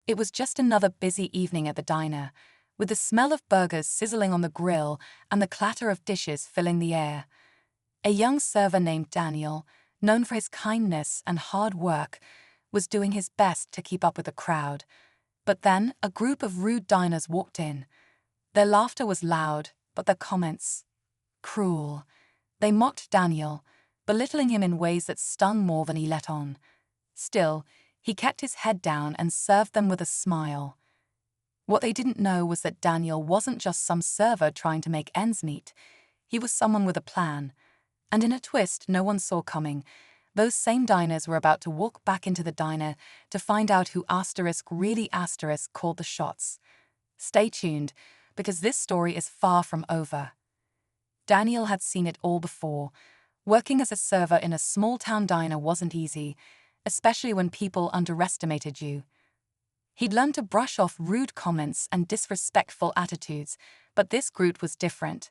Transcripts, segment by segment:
It was just another busy evening at the diner, with the smell of burgers sizzling on the grill and the clatter of dishes filling the air. A young server named Daniel, known for his kindness and hard work, was doing his best to keep up with the crowd. But then a group of rude diners walked in. Their laughter was loud, but their comments cruel. They mocked Daniel, belittling him in ways that stung more than he let on. Still, he kept his head down and served them with a smile. What they didn't know was that Daniel wasn't just some server trying to make ends meet. He was someone with a plan. And in a twist no one saw coming, those same diners were about to walk back into the diner to find out who really called the shots. Stay tuned, because this story is far from over. Daniel had seen it all before. Working as a server in a small-town diner wasn't easy, especially when people underestimated you. He'd learned to brush off rude comments and disrespectful attitudes, but this group was different.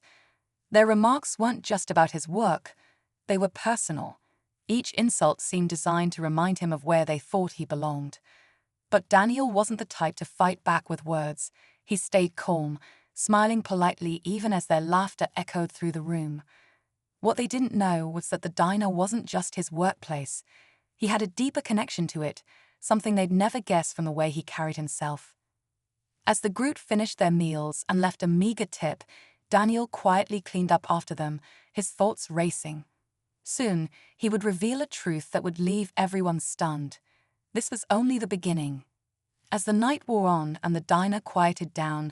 Their remarks weren't just about his work, they were personal. Each insult seemed designed to remind him of where they thought he belonged. But Daniel wasn't the type to fight back with words. He stayed calm, smiling politely even as their laughter echoed through the room. What they didn't know was that the diner wasn't just his workplace. He had a deeper connection to it, something they'd never guess from the way he carried himself. As the group finished their meals and left a meager tip, Daniel quietly cleaned up after them, his thoughts racing. Soon, he would reveal a truth that would leave everyone stunned. This was only the beginning. As the night wore on and the diner quieted down,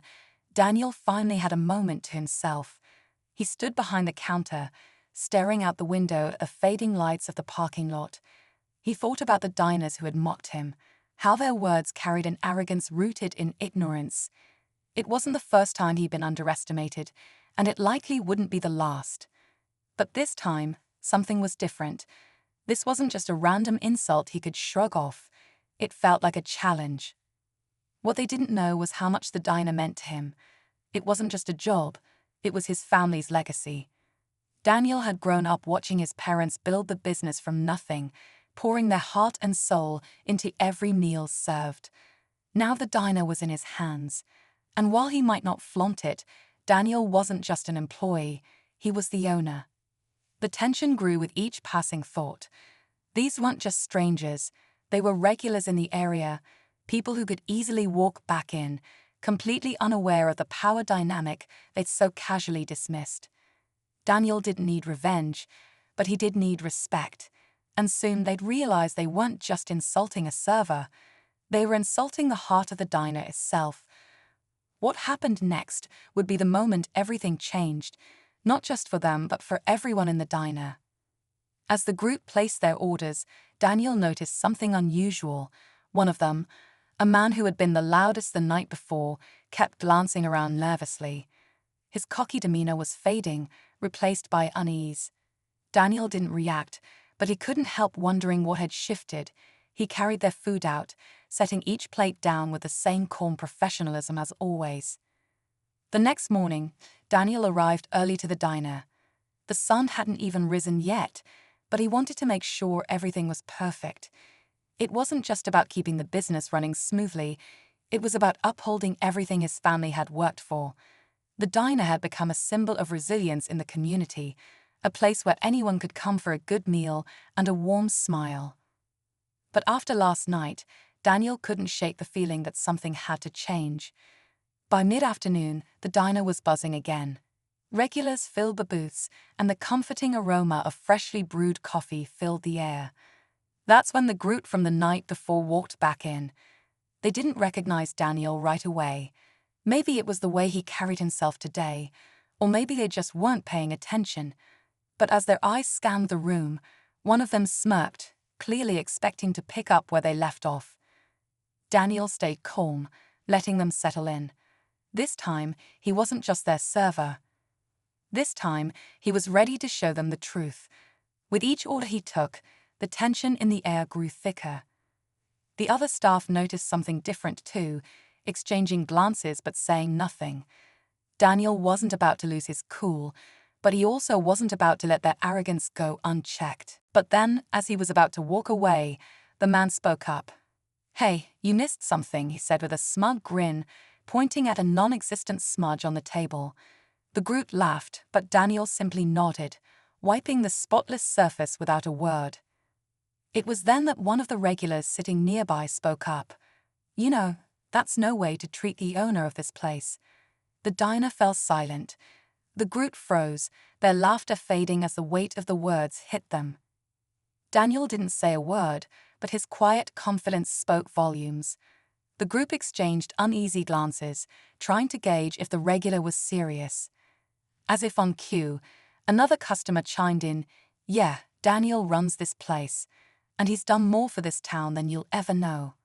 Daniel finally had a moment to himself. He stood behind the counter, staring out the window at the fading lights of the parking lot. He thought about the diners who had mocked him, how their words carried an arrogance rooted in ignorance. It wasn't the first time he'd been underestimated, and it likely wouldn't be the last. But this time, something was different. This wasn't just a random insult he could shrug off. It felt like a challenge. What they didn't know was how much the diner meant to him. It wasn't just a job, it was his family's legacy. Daniel had grown up watching his parents build the business from nothing, pouring their heart and soul into every meal served. Now the diner was in his hands. And while he might not flaunt it, Daniel wasn't just an employee, he was the owner. The tension grew with each passing thought. These weren't just strangers, they were regulars in the area, people who could easily walk back in, completely unaware of the power dynamic they'd so casually dismissed. Daniel didn't need revenge, but he did need respect, and soon they'd realize they weren't just insulting a server, they were insulting the heart of the diner itself. What happened next would be the moment everything changed, not just for them but for everyone in the diner. As the group placed their orders, Daniel noticed something unusual. One of them, a man who had been the loudest the night before, kept glancing around nervously. His cocky demeanor was fading, replaced by unease. Daniel didn't react, but he couldn't help wondering what had shifted. He carried their food out, setting each plate down with the same calm professionalism as always. The next morning, Daniel arrived early to the diner. The sun hadn't even risen yet, but he wanted to make sure everything was perfect. It wasn't just about keeping the business running smoothly, it was about upholding everything his family had worked for. The diner had become a symbol of resilience in the community, a place where anyone could come for a good meal and a warm smile. But after last night, Daniel couldn't shake the feeling that something had to change. By mid-afternoon, the diner was buzzing again. Regulars filled the booths, and the comforting aroma of freshly brewed coffee filled the air. That's when the group from the night before walked back in. They didn't recognize Daniel right away. Maybe it was the way he carried himself today, or maybe they just weren't paying attention. But as their eyes scanned the room, one of them smirked, clearly expecting to pick up where they left off. Daniel stayed calm, letting them settle in. This time, he wasn't just their server. This time, he was ready to show them the truth. With each order he took, the tension in the air grew thicker. The other staff noticed something different too, exchanging glances but saying nothing. Daniel wasn't about to lose his cool, but he also wasn't about to let their arrogance go unchecked. But then, as he was about to walk away, the man spoke up. "Hey, you missed something," he said with a smug grin, pointing at a non-existent smudge on the table. The group laughed, but Daniel simply nodded, wiping the spotless surface without a word. It was then that one of the regulars sitting nearby spoke up. "You know, that's no way to treat the owner of this place." The diner fell silent. The group froze, their laughter fading as the weight of the words hit them. Daniel didn't say a word, but his quiet confidence spoke volumes. The group exchanged uneasy glances, trying to gauge if the regular was serious. As if on cue, another customer chimed in, "Yeah, Daniel runs this place, and he's done more for this town than you'll ever know."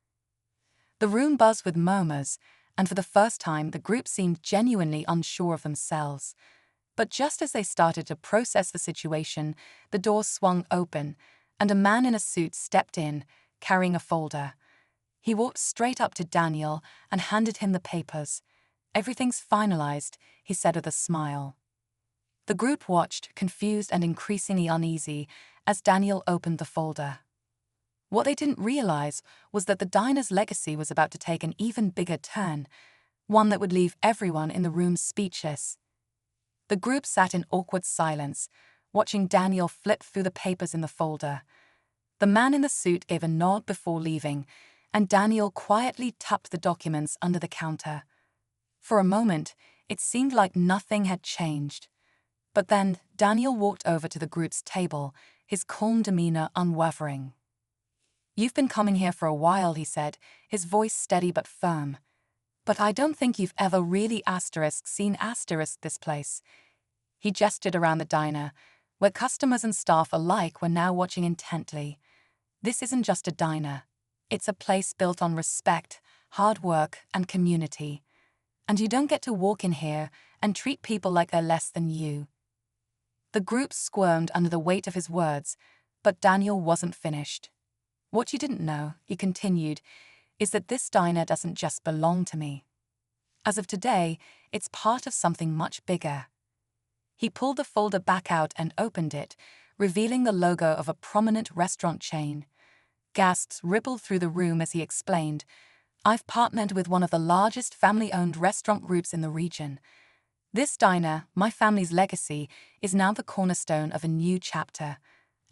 The room buzzed with murmurs, and for the first time the group seemed genuinely unsure of themselves. But just as they started to process the situation, the door swung open, and a man in a suit stepped in, carrying a folder. He walked straight up to Daniel and handed him the papers. "Everything's finalized," he said with a smile. The group watched, confused and increasingly uneasy, as Daniel opened the folder. What they didn't realize was that the diner's legacy was about to take an even bigger turn, one that would leave everyone in the room speechless. The group sat in awkward silence, watching Daniel flip through the papers in the folder. The man in the suit gave a nod before leaving, and Daniel quietly tucked the documents under the counter. For a moment, it seemed like nothing had changed. But then Daniel walked over to the group's table, his calm demeanor unwavering. "You've been coming here for a while," he said, his voice steady but firm. "But I don't think you've ever really seen this place." He gestured around the diner, where customers and staff alike were now watching intently. "This isn't just a diner. It's a place built on respect, hard work, and community. And you don't get to walk in here and treat people like they're less than you." The group squirmed under the weight of his words, but Daniel wasn't finished. "What you didn't know," he continued, "is that this diner doesn't just belong to me. As of today, it's part of something much bigger." He pulled the folder back out and opened it, revealing the logo of a prominent restaurant chain. Gasps rippled through the room as he explained, "I've partnered with one of the largest family-owned restaurant groups in the region. This diner, my family's legacy, is now the cornerstone of a new chapter,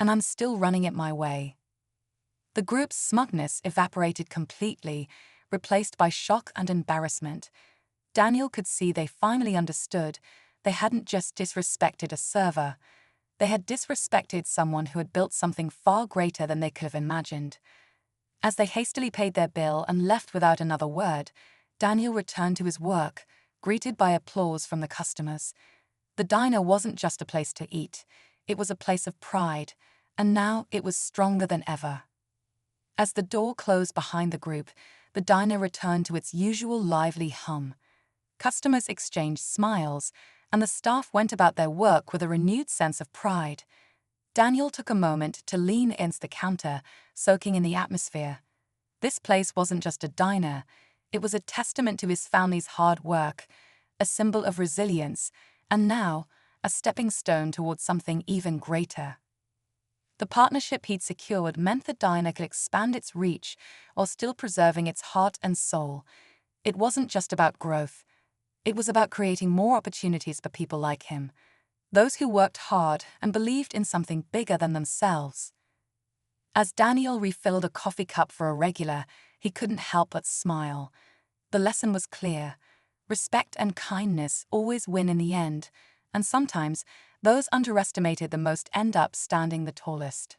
and I'm still running it my way." The group's smugness evaporated completely, replaced by shock and embarrassment. Daniel could see they finally understood. They hadn't just disrespected a server. They had disrespected someone who had built something far greater than they could have imagined. As they hastily paid their bill and left without another word, Daniel returned to his work, greeted by applause from the customers. The diner wasn't just a place to eat, it was a place of pride, and now it was stronger than ever. As the door closed behind the group, the diner returned to its usual lively hum. Customers exchanged smiles, and the staff went about their work with a renewed sense of pride. Daniel took a moment to lean against the counter, soaking in the atmosphere. This place wasn't just a diner, it was a testament to his family's hard work, a symbol of resilience, and now, a stepping stone towards something even greater. The partnership he'd secured meant the diner could expand its reach while still preserving its heart and soul. It wasn't just about growth. It was about creating more opportunities for people like him, those who worked hard and believed in something bigger than themselves. As Daniel refilled a coffee cup for a regular, he couldn't help but smile. The lesson was clear. Respect and kindness always win in the end, and sometimes those underestimated the most end up standing the tallest.